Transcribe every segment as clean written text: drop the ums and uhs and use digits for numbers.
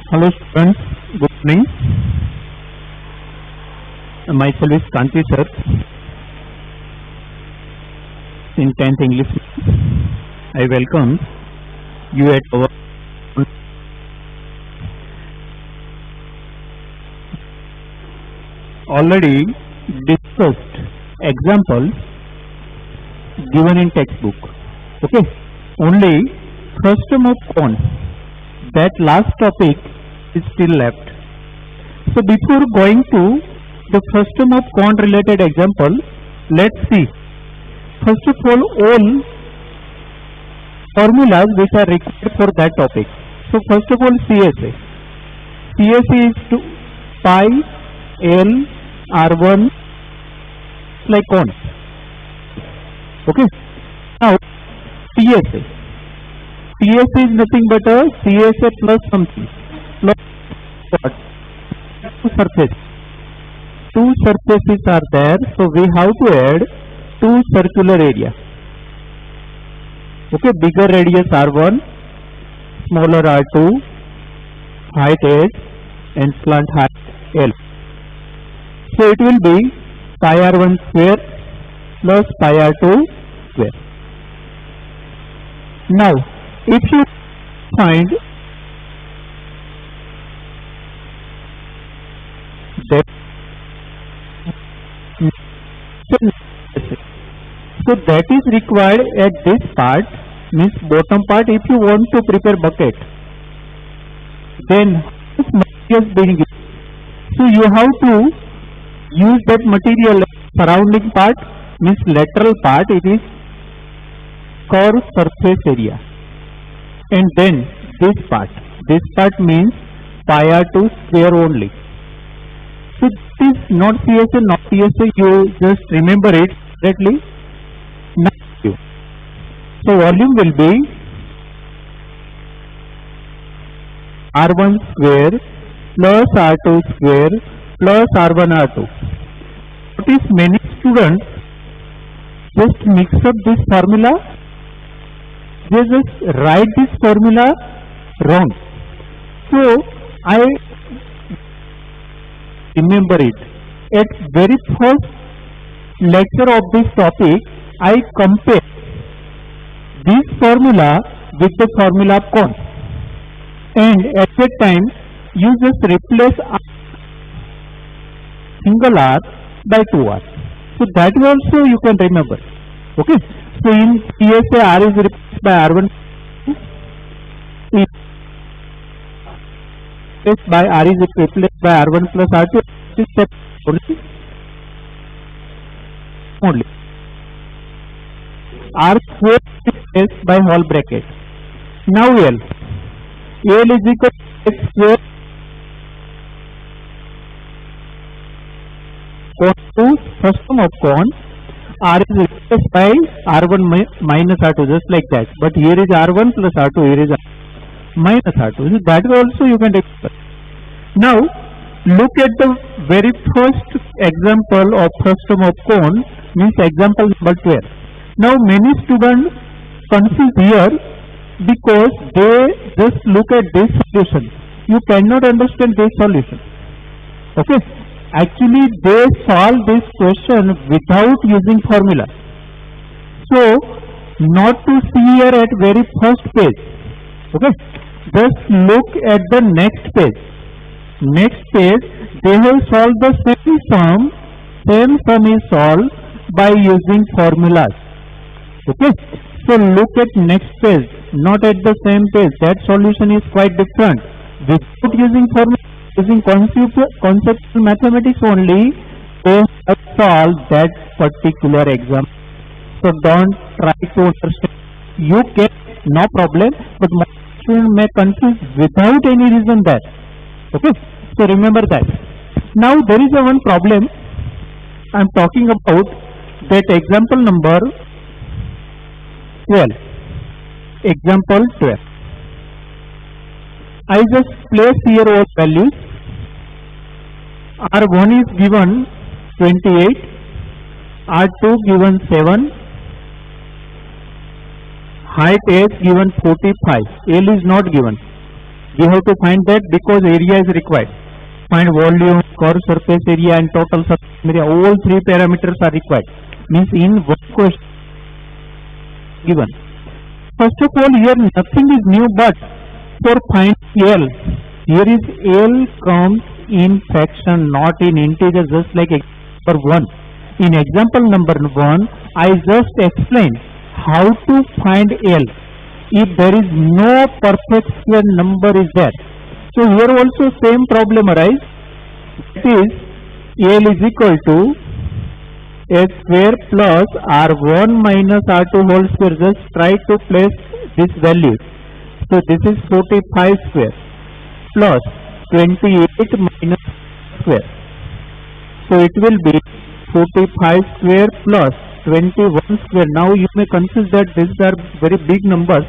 Hello students, good evening. Myself is Kanti sir in 10th English. I welcome you at our already discussed examples given in textbook. Okay, only first term of cone, that last topic is still left. So before going to the first term of cone related example, let's see first of all formulas which are required for that topic. So first of all CSA. CSA is to pi L R1 like cone. Okay. Now PSA. PSA is nothing but a CSA plus something plus what? Two surfaces. Two surfaces are there, so we have to add two circular area. Okay, bigger radius R1, smaller R2, height H and slant height L. So it will be pi R1 square plus pi R2 square. Now if you find that, so that is required at this part, means bottom part. If you want to prepare bucket, then this material is being used. So you have to use that material surrounding part, means lateral part. It is curved surface area. And then this part means pi R2 square only. So this is not CSA, not CSA, you just remember it correctly. Now, so volume will be R1 square plus R2 square plus R1 R2. Notice many students just mix up this formula. They just write this formula wrong. So I remember it. At very first lecture of this topic, I compare this formula with the formula of cone. And at that time, you just replace single R by 2R. So that also you can remember. Okay. So in PSA, R is replaced by R1 by R is replaced by R1 plus R2. This step only. R square is replaced by whole bracket. Now L. L is equal to X square cone to first term of cone. R is replaced by R1 minus R2, just like that. But here is R1 plus R2, here is minus R2. So that also you can take. Now look at the very first example of first term of cone, means example number 12. Now many students confuse here because they just look at this solution. You cannot understand this solution. Okay. Actually they solve this question without using formula. So not to see here at very first page. Okay. Just look at the next page. Next page they have solved the same sum. Same sum is solved by using formulas. Okay. So look at next page, not at the same page. That solution is quite different. Without using formula, using conceptual mathematics only, they have solved that particular exam. So don't try to understand. You can, no problem, but student may confuse without any reason there. Okay, so remember that. Now there is one problem. I am talking about that example number 12. Example 12. I just place here all values. R1 is given 28, R2 given 7, height H given 45, L is not given. We have to find that because area is required. Find volume, curved surface area and total surface area. All three parameters are required. Means in one question given. First of all, here nothing is new, but for find L, here is L comes in fraction, not in integer, just like example 1. In example number 1, I just explained how to find L if there is no perfect square number is there. So here also same problem arises. That is, L is equal to a square plus r1 minus r2 whole square. Just try to place this value. So this is 45 square plus 28 minus square. So it will be 45 square plus 21 square. Now you may confuse that these are very big numbers.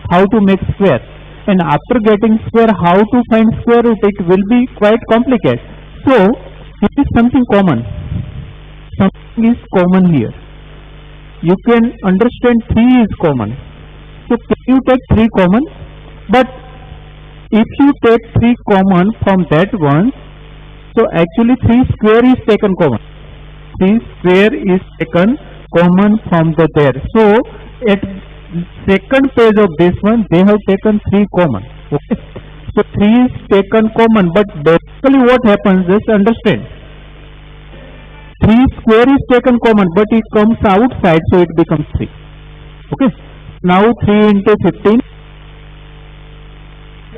How to make square? And after getting square, how to find square root? It will be quite complicated. So it is something common. Something is common here. You can understand 3 is common. So can you take 3 common? But if you take 3 common from that one, so actually 3 square is taken common. 3 square is taken common from the there. So at second page of this one, they have taken 3 common. Okay. So 3 is taken common, but basically what happens, just understand. 3 square is taken common, but it comes outside, so it becomes 3. Okay. Now 3 into 15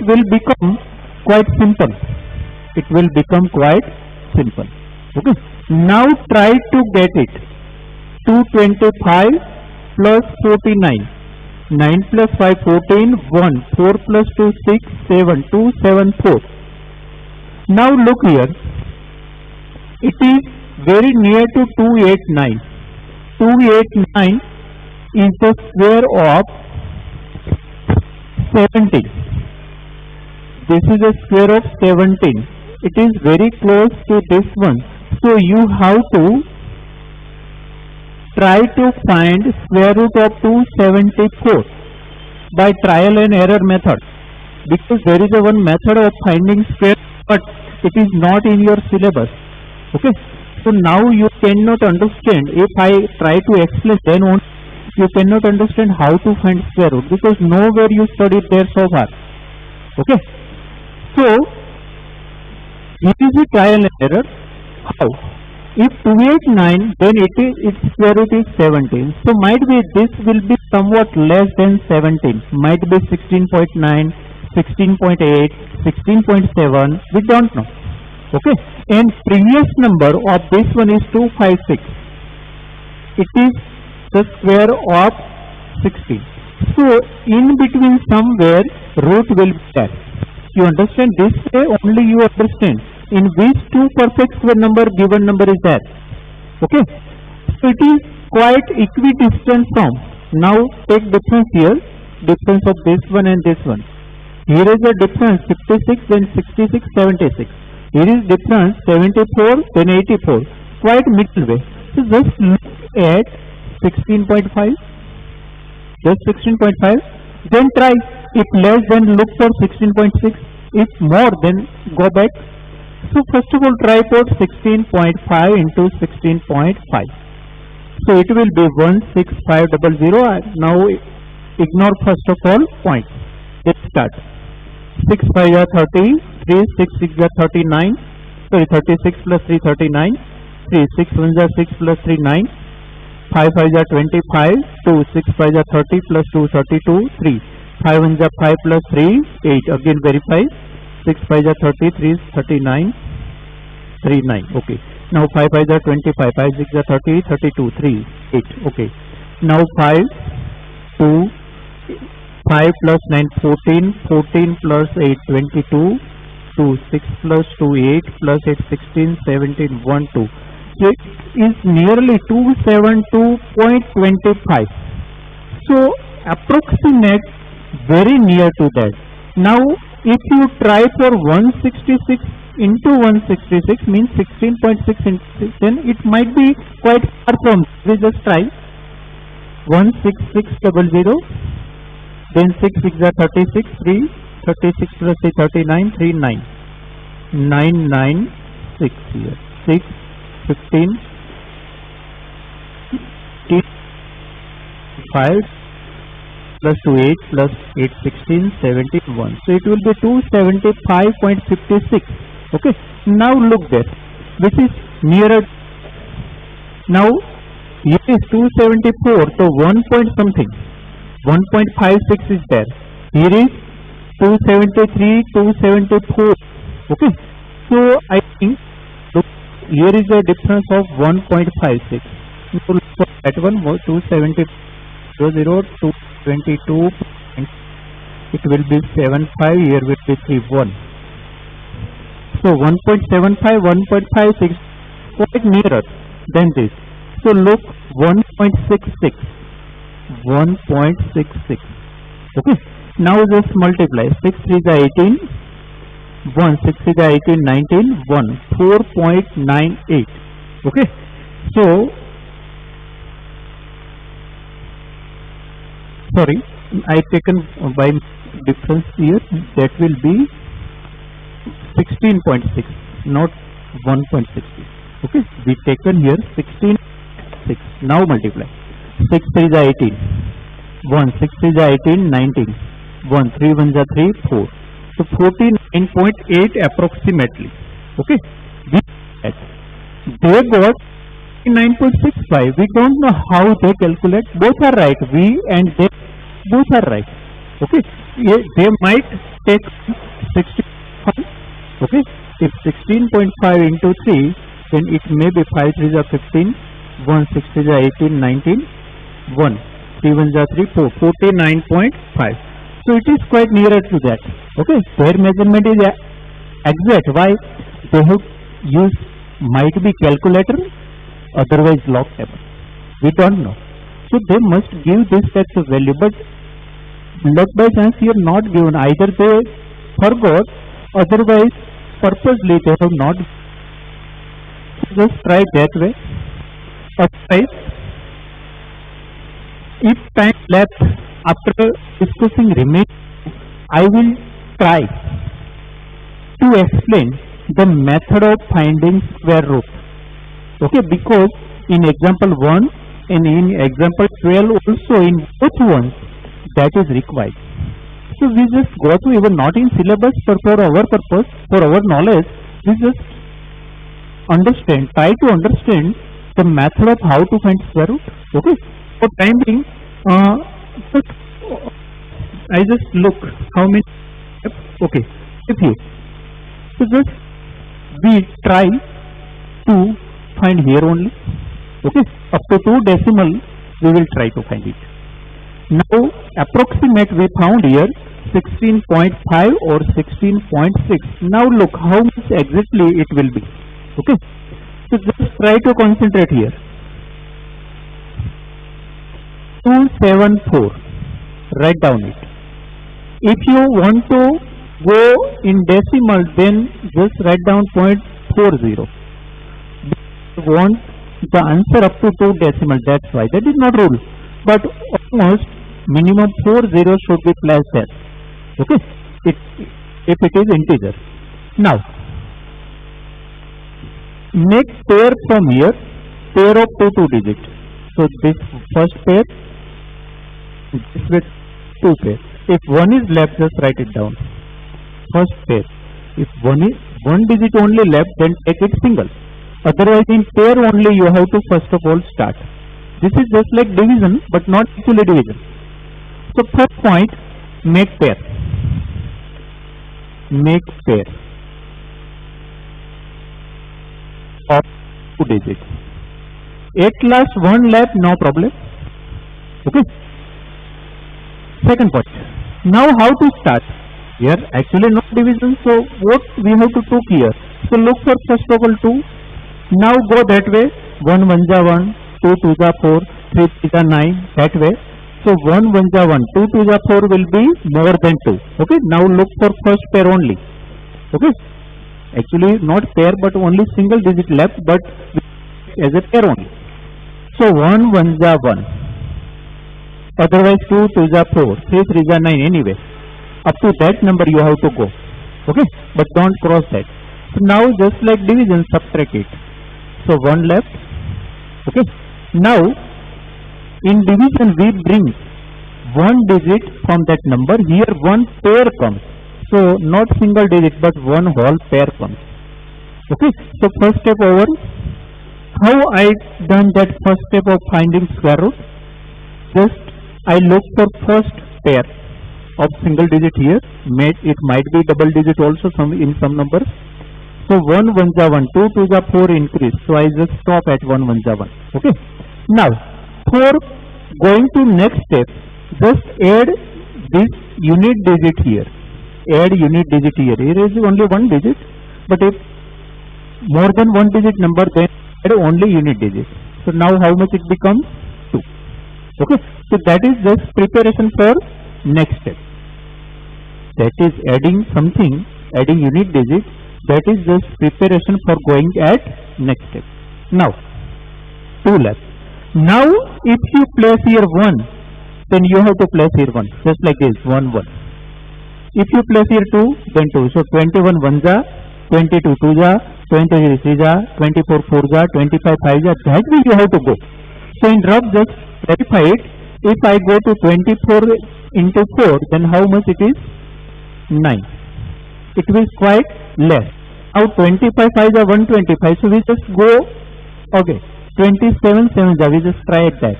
will become quite simple. It will become quite simple. Okay. Now try to get it. 225 plus 49. 9 plus 5, 14, 1. 4 plus 2, 6, 7, 2, 7, 4. Now look here. It is very near to 289. 289 is the square of 17. This is a square of 17. It is very close to this one. So you have to try to find square root of 274 by trial and error method, because there is a one method of finding square, but it is not in your syllabus. Okay. So now you cannot understand. If I try to explain, then only you cannot understand how to find square root, because nowhere you studied there so far. Okay. So it is a trial and error. How? If 289, then its square root is 17. So might be this will be somewhat less than 17. Might be 16.9, 16.8, 16.7. We don't know. Okay. And previous number of this one is 256. It is the square of 16. So in between somewhere root will be there. You understand? This way only you understand in which two perfect square number given number is there. Okay. So it is quite equidistant from. Now take difference here. Difference of this one and this one. Here is a difference 56 then 66, 76. Here is difference 74 then 84. Quite middle way. So just look at 16.5. Just 16.5. Then try. If less, then look for 16.6. If more, then go back. So first of all, try for 16.5 into 16.5. So it will be 16500. Now ignore first of all point. Let's start. 6 5 are 30. 3 6 6 are 39. Sorry, 36 plus 3 39. 3 6 1 are 6 plus 3 9. 5 5 are 25. 2 6 5 are 30 plus 2 32. 3 5 1 are 5 plus 3 8. Again verify. 6 5 are 30. 3 is 39. 3 9. Okay. Now 5 5 are 25. 5 6 are 30. 32. 3 8. Okay. Now 5 2 5 plus 9 14. 14 plus 8 22. 2 6 plus 2 8 plus 8 16 17 1 2. So it is nearly 272.25. So approximate very near to that. Now if you try for 166 into 166 means 16.6 into 6, then it might be quite far from. We just try 16600. Then 6 6 are 36. 3 36 plus 3, 39, 3, 9. 9, 9, 6 here. 6, 15, 5 plus 2, 8 plus 8, 16, 17, 1. So it will be 275.56. Okay. Now look there. Which is nearer. Now it is 274. So 1 point something. 1.56 is there. Here is 273, 274. Okay. So I think look, here is a difference of 1.56. So look for that one, 270, 222. It will be 75. Here will be 31. So 1.75, 1.56, quite nearer than this. So look, 1.66. 1.66. Okay. Now just multiply. 6 3 is 18. 1 6 is 18, 19. 1 4.98. Okay. So sorry, I taken by difference here. That will be 16.6, not 1.60. Okay. We taken here 16.6. Now multiply. 6 3 is 18. 1 6 is 18, 19. 1 3 1 is 3, 4. So 49.8 approximately. Okay. They got 9.65. We don't know how they calculate. Both are right. We and they both are right. Okay. They might take 65. Okay. If 16.5 into 3, then it may be 5 3 is 15. 1 6 is 18, 19. 1 3 1 is 3, 4. 49.5. So it is quite nearer to that. Okay. Their measurement is exact. Why? They have used might be calculator, otherwise log table. We don't know. So they must give this types of value, but luck by chance here not given. Either they forgot, otherwise purposely they have not. Just try that way. Otherwise, if time left after discussing remaining, I will try to explain the method of finding square root. Okay, because in example 1 and in example 12 also, in both ones that is required. So we just go to, even not in syllabus, but for our purpose, for our knowledge, we just understand, try to understand the method of how to find square root. Okay. For time being, I just look how many. Okay. If you so just we try to find here only. Okay. Up to 2 decimal we will try to find it. Now approximate we found here 16.5 or 16.6. Now look how much exactly it will be. Okay. So just try to concentrate here. 274. Write down it. If you want to go in decimal, then just write down 0.40. You want the answer up to 2 decimal. That's why. That is not rule. But almost minimum 4 zeros should be placed there. Okay. If it is integer. Now make pair from here, pair of 2 digit. So this first pair, this with 2 pair. If one is left, just write it down. First pair. If one digit only left, then take it single. Otherwise, in pair only you have to first of all start. This is just like division, but not actually division. So first point, make pair. Make pair of 2 digits. At last one left, no problem. Okay. Second point. Now how to start? Here actually no division, so what we have to took here? So look for first of all 2. Now go that way. 1 1 is 1, 2 2 is 4, 3 3 is 9, that way. So 1 1 is 1, 2 2 is 4 will be more than 2. Okay. Now look for first pair only. Okay. Actually not pair but only single digit left, but as a pair only. So 1 1 is 1. Otherwise 2 2 is 4, 3 3 is 9 anyway. Up to that number you have to go. Okay, but don't cross that. So now just like division, subtract it. So 1 left. Okay, now in division we bring one digit from that number. Here one pair comes. So not single digit but one whole pair comes. Okay, so first step over. How I done that first step of finding square root? Just I look for first pair of single digit here. It might be double digit also in some numbers. So 1 1 ja 1, 2 2 ja 4 increase. So I just stop at 1 1 ja 1. Okay. Now for going to next step, just add this unit digit here. Add unit digit here. Here is only one digit, but if more than one digit number, then add only unit digit. So now how much it becomes? 2. Okay. So that is just preparation for next step. That is adding something, adding unit digit. That is just preparation for going at next step. Now 2 left. Now if you place here 1, then you have to place here 1, just like this, 1 1. If you place here 2, then 2. So 21 1 ja, 22 2 ja, 23 3 ja, 24 4 ja, 25 5 ja. That way you have to go. So in rough, just verify it. If I go to 24 into 4, then how much it is? 9. It will quite less. Now 25 5 ja 125. So we just go, okay, 27 7 ja, we just try it that.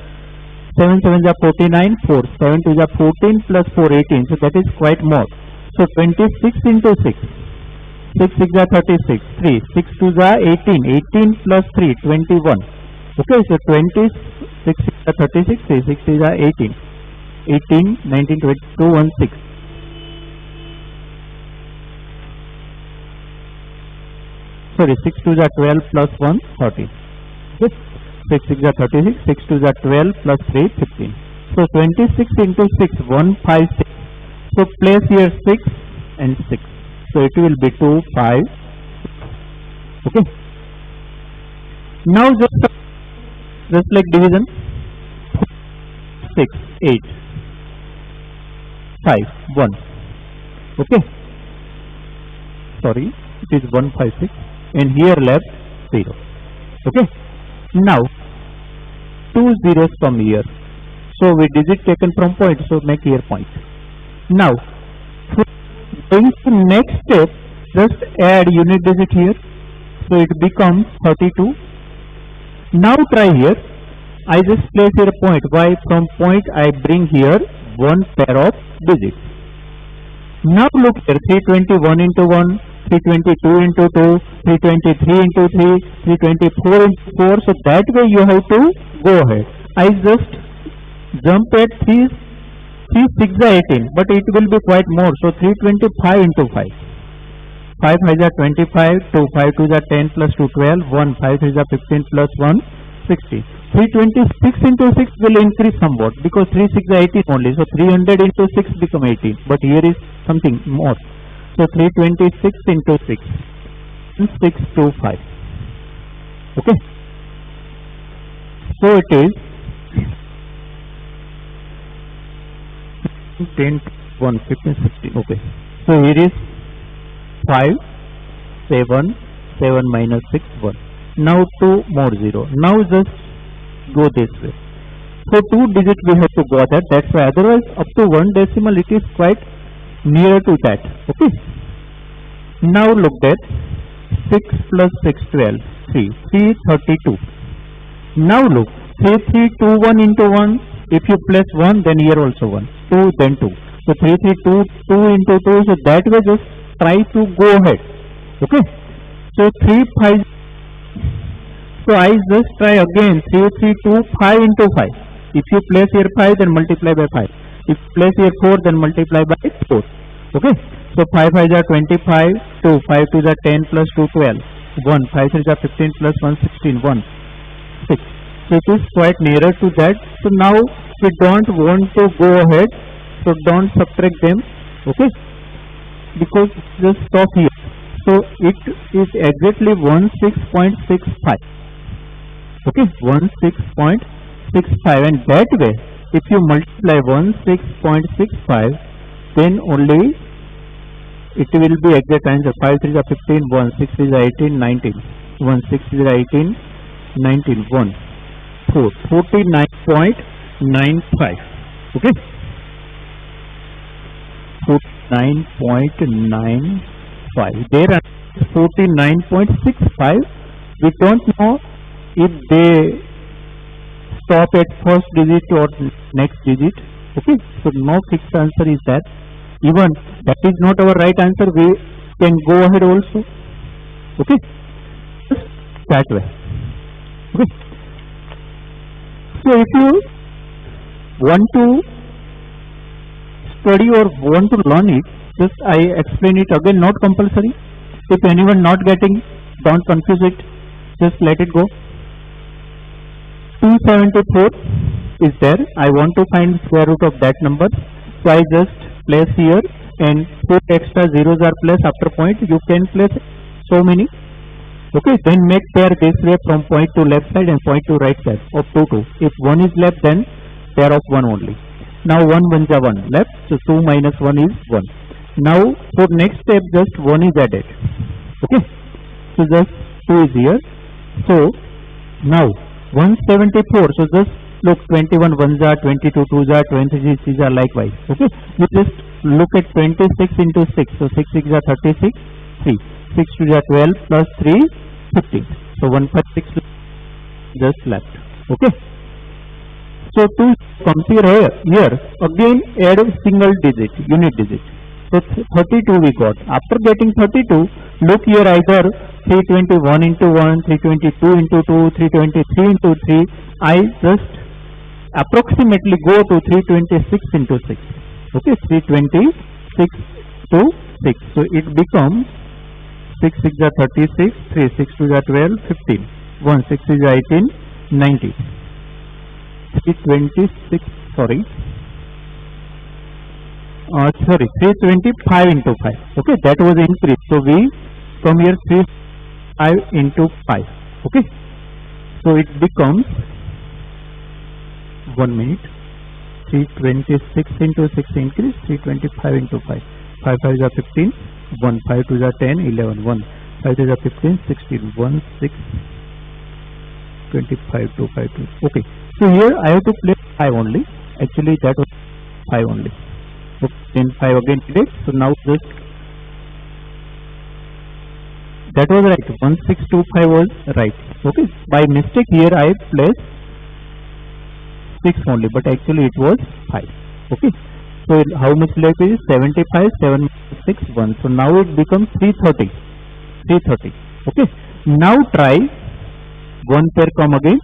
7 7 ja 49, 4, 7 2 ja 14 plus 4 18. So that is quite more. So 26 into 6. 6 6 ja 36, 3, 6 2 ja 18, 18 plus 3, 21. Okay, so 26 6 ja 36, 3, 6 3 ja 18, 18, 19, 22, 1, 6. Sorry, 6 2 ja 12 plus 1, 13. Okay, 6 6 ja 36, 6 2 ja 12 plus 3, 15. So 26 into 6, 156. So place here 6 and 6. So it will be 2 5. Okay. Now just like division, 6 8 5 1. Okay. Sorry, it is 156, and here left 0. Okay. Now 2 zeros come here. So we digit taken from point. So make here point. Now going to next step, just add unit digit here. So it becomes 32. Now try here. I just place here a point. Why? From point I bring here one pair of digits. Now look here, 321 into 1, 322 into 2, 323 into 3, 324 into 4. So that way you have to go ahead. I just jump at 3 6 18, but it will be quite more. So 325 into 5. 5 5 ja 25, 2 5 2 ja 10 plus 2 12, 1 5 3 ja 15 plus 1 60. 326 into 6 will increase somewhat because 3 6 ja 18 only. So 300 into 6 become 18. But here is something more. So 326 into 6, 625. Okay. So it is 10 1 15 16. Okay. So here is 5 7 7 minus 6 1. Now 2 more 0. Now just go this way. So 2 digit we have to go there. That's why otherwise up to 1 decimal it is quite near to that. Okay. Now look at 6 plus 6 12 3 3 32. Now look 3 3 2 1 into 1. If you place 1, then here also 1, 2, then 2. So 3 3 2 2 into 2. So that way just try to go ahead. Okay. So 3 5. So I just try again 3 3 2 5 into 5. If you place here 5, then multiply by 5. If you place here 4, then multiply by 4. Okay. So 5 5 ja 25, 2 5 2 ja 10 plus 2 12, 1 5 3 ja 15 plus 1 16, 1 6. So it is quite nearer to that. So now we don't want to go ahead. So don't subtract them. Okay. Because just stop here. So it is exactly 16.65. Okay, 16.65, and that way if you multiply 16.65 then only it will be exact answer. 5 3 is 15, 1, 6 is 18, 19, 1, 6 is 18, 19, 1, 4, 49.95. Okay, 49.95. There are 49.65. We don't know if they stop at first digit or next digit. Okay, so no fixed answer is that. Even that is not our right answer, we can go ahead also. Okay, just that way. Okay, so if you want to study or want to learn it, just I explain it again, not compulsory. If anyone not getting, don't confuse it, just let it go. 274 is there. I want to find square root of that number, so I just place here and put extra zeros are placed after point. You can place so many. Okay, then make pair this way from point to left side and point to right side of 2 2. If 1 is left, then pair of 1 only. Now 1 1 is 1 left, so 2 minus 1 is 1. Now for next step, just 1 is added. Okay, so just 2 is here. So now 174. So just look, 21 1s are, 22 2s are, 23 3s are likewise. Okay, you just look at 26 into 6. So 6 6 are 36, 3. 6 2 are 12 plus 3, 15. So 156 just left. Okay. So 2 comes here. Again add single digit, unit digit. So 32 we got. After getting 32, look here, either 321 into 1, 322 into 2, 323 into 3. I just approximately go to 326 into 6. Okay, 326 to 6. So it becomes 6 6 are 36, 3 6 2 are 12, 15, 1 6 is 18, 19. 326, sorry, 325 into 5. Okay, that was increase. So we from here 5 into 5. Okay, so it becomes 1 minute. 326 into 6 increase, 325 into 5. 5 5 is 15, 1 5 2 is 10, 11, 1 5 is 15, 16, 1 6, 25 2 5 2. Okay, so here I have to place 5 only. Actually that was 5 only. So then 5 again did. So now just that was right. 1625 was right. Okay, by mistake here I placed 6 only, but actually it was 5. Okay, so how much left is 75, 7 6 1. So now it becomes 330. 330. Okay, now try one pair come again.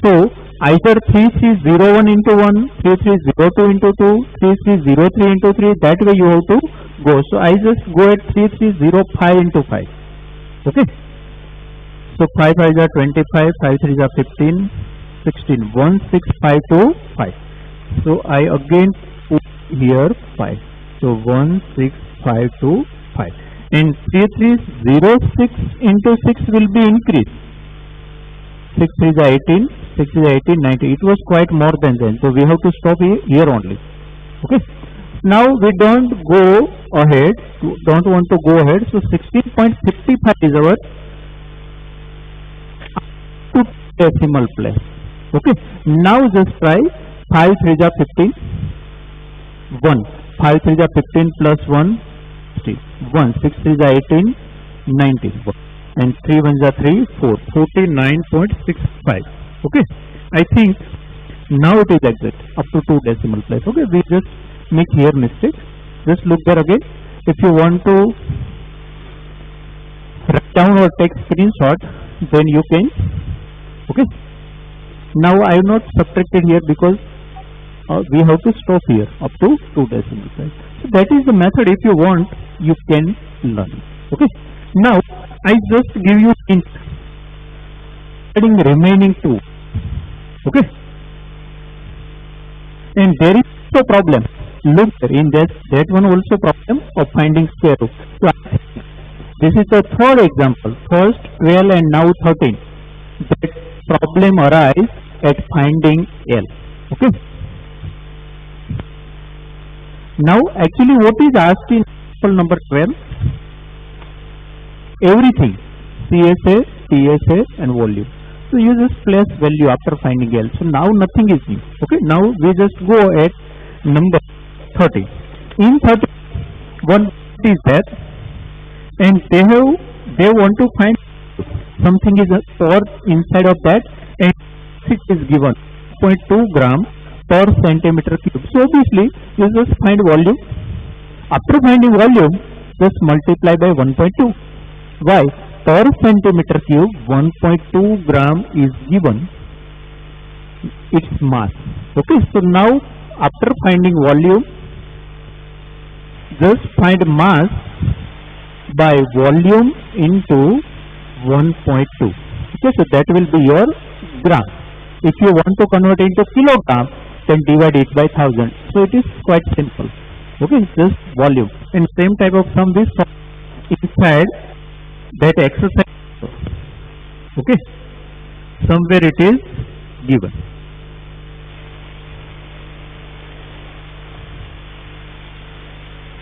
So either 3301 into 1, 3302 into 2, 3303 into 3. That way you have to go. So I just go at 3305 into 5. Okay, so 5 5 is 25, 5 3 is 15, 16, 1652 5. So I again put here 5. So 1652 5. And 3306 into 6 will be increased. 6 3 is 18, 6 is 18, 90. It was quite more than then. So we have to stop here only. Okay. Now we don't go ahead. Don't want to go ahead. So 16.55 is our two decimal place. Okay. Now just try 5 3 is 15. 1. 5 3 is 15 plus 1. 1 6 3 is 18, 19. And 3 1s are 3, 4, 49.65. Okay, I think now it is exact up to 2 decimal place. Okay, we just make here mistake. Just look there again. If you want to write down or take screenshot, then you can. Okay, now I have not subtracted here because we have to stop here up to 2 decimal place. So that is the method. If you want, you can learn. Okay, now I just give you hint adding remaining 2. Okay, and there is also problem. Look there, in that one also problem of finding square root. So this is the third example. First 12 and now 13. That problem arises at finding L. Okay. Now actually what is asked in example number 12? Everything, CSA, TSA and volume. So you just place value after finding L. So now nothing is new. Okay, now we just go at number 30. In 30, one is there, and they want to find something is stored inside of that, and it is given 0.2 gram per centimeter cube. So obviously you just find volume. After finding volume, just multiply by 1.2. Why? Per centimeter cube 1.2 gram is given its mass. Okay, so now after finding volume, just find mass by volume into 1.2. Okay, so that will be your gram. If you want to convert into kilogram, then divide it by 1000. So it is quite simple. Okay, just volume. And same type of sum is inside that exercise. Okay, somewhere it is given.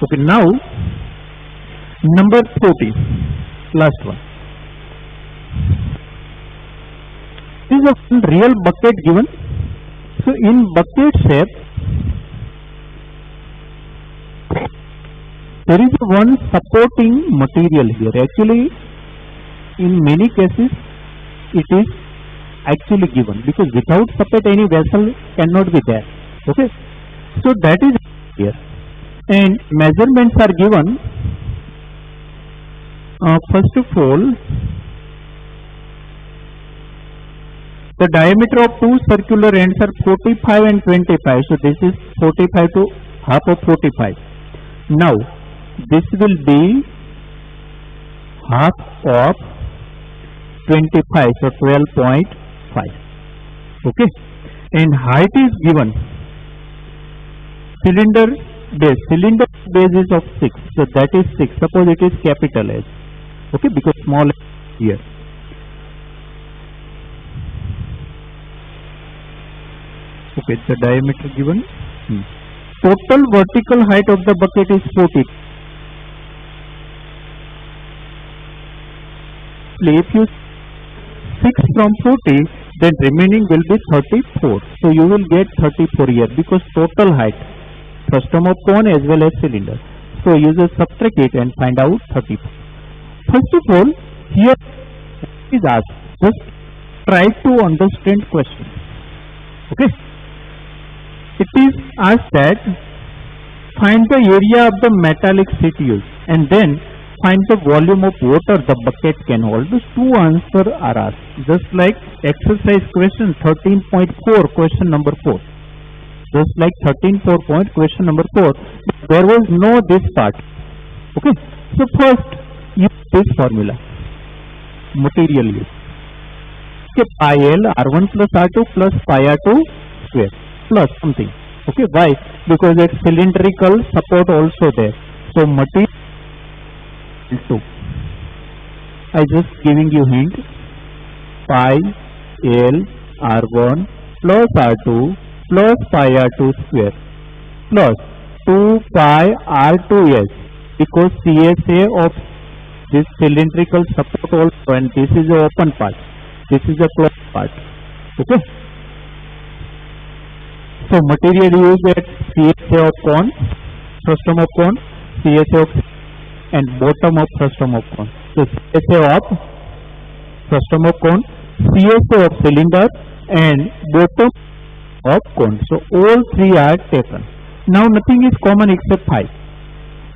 Okay, now number 40, last one. This is a real bucket given. So in bucket shape, there is one supporting material here. Actually, in many cases, it is actually given, because without support any vessel cannot be there. Okay, so that is here, and measurements are given. First of all, the diameter of two circular ends are 45 and 25. So this is 45 to half of 45. Now this will be half of 25, so 12.5. Okay, and height is given. Cylinder base is of 6, so that is 6. Suppose it is capital S. Okay, because small s here. Okay, the diameter given. Total vertical height of the bucket is 40. If you 6 from 40, then remaining will be 34. So you will get 34 here, because total height, frustum of cone as well as cylinder. So you just subtract it and find out 34. First of all, here is asked, just try to understand question. Okay, it is asked that find the area of the metallic sheet used, and then find the volume of water the bucket can hold. Those two answers are asked, just like exercise question 13.4, question number 4. Just like 13.4 point, question number 4, there was no this part. Okay, so first use this formula, material use. Okay, pi L R1 plus R2 plus pi R2 square plus something. Okay, why? Because it's cylindrical support also there. So material 2. I just giving you hint. Pi L R1 plus R2 plus pi R2 square plus 2 pi R2S, because CSA of this cylindrical support also, and this is the open part, this is the closed part. Okay, so material used at CSA of cone, frustum of cone, CSA of, and bottom of frustum of cone. So CSA of frustum of cone, CSA of cylinder, and bottom of cone. So all three are taken. Now nothing is common except pi.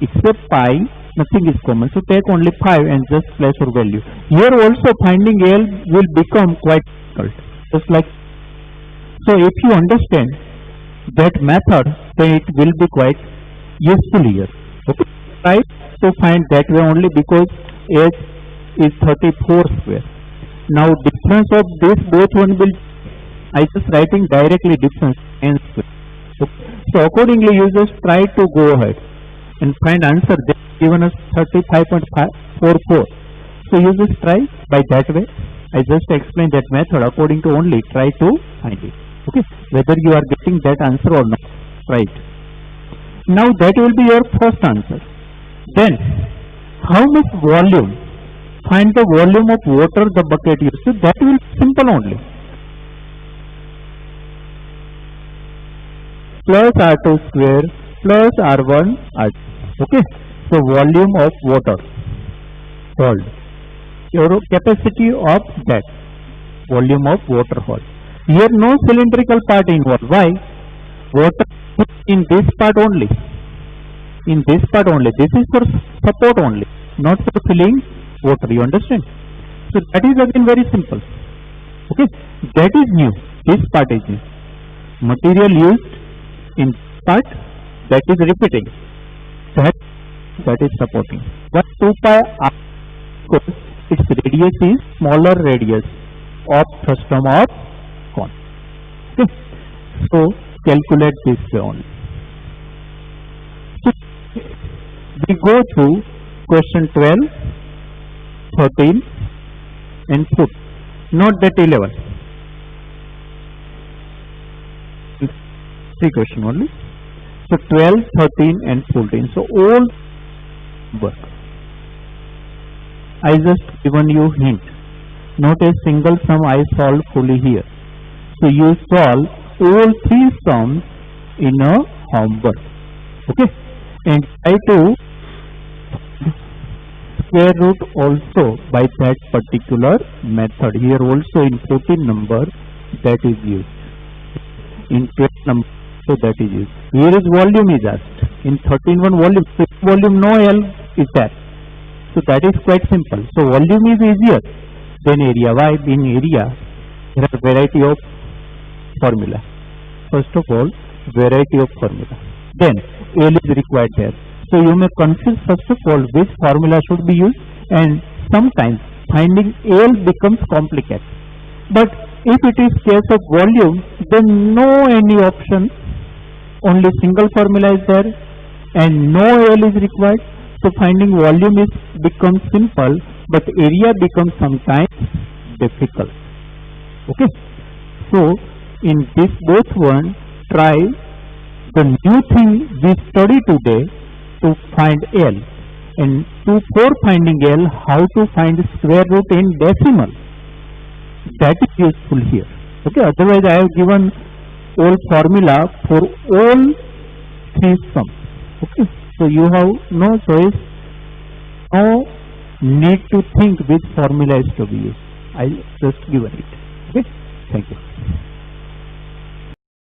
Except pi, nothing is common. So take only 5 and just place your value. Here also finding L will become quite difficult. Just like, so if you understand that method, then it will be quite useful here. Okay, try to find that way only, because H is 34 square. Now difference of this both one will, I just writing directly difference n square. So accordingly you just try to go ahead and find answer. They given us 35.44. So you just try by that way. I just explain that method according to only try to find it. Okay, whether you are getting that answer or not, right? Now that will be your first answer. Then, how much volume? Find the volume of water the bucket used. So that will be simple only. Plus R2 square plus R1 R2. Okay. So volume of water. Hold. Your capacity of that. Volume of water hold. Here no cylindrical part involved. Why? Water in this part only. In this part only. This is for support only, not for filling water. You understand? So that is again very simple. Okay. That is new. This part is new. Material used in part, that is repeating. That is supporting. But 2 pi r, because its radius is smaller radius of frustum of cone. Okay. So calculate this way only. So we go through question 12, 13 and 14. Not that 11. 3 question only. So 12, 13 and 14. So all work. I just given you hint. Not a single sum I solve fully here. So you solve all 3 sums in a homework. Okay. And try to square root also by that particular method. Here also in 14 number that is used. In 12 number so that is used. Here is volume is asked. In 13 one volume. So volume no L is there. So that is quite simple. So volume is easier than area. Why? In area there are variety of formula. First of all, variety of formula. Then L is required there. So you may confuse first of all which formula should be used, and sometimes finding L becomes complicated. But if it is case of volume, then no any option, only single formula is there and no L is required. So finding volume is becomes simple, but area becomes sometimes difficult. Okay. So in this both one, try the new thing we study today to find L, and for finding L, how to find square root in decimal. That is useful here. Okay. Otherwise, I have given all formula for all 3 sums. Okay. So you have no choice, no need to think which formula is to be used. I just given it. Okay. Thank you.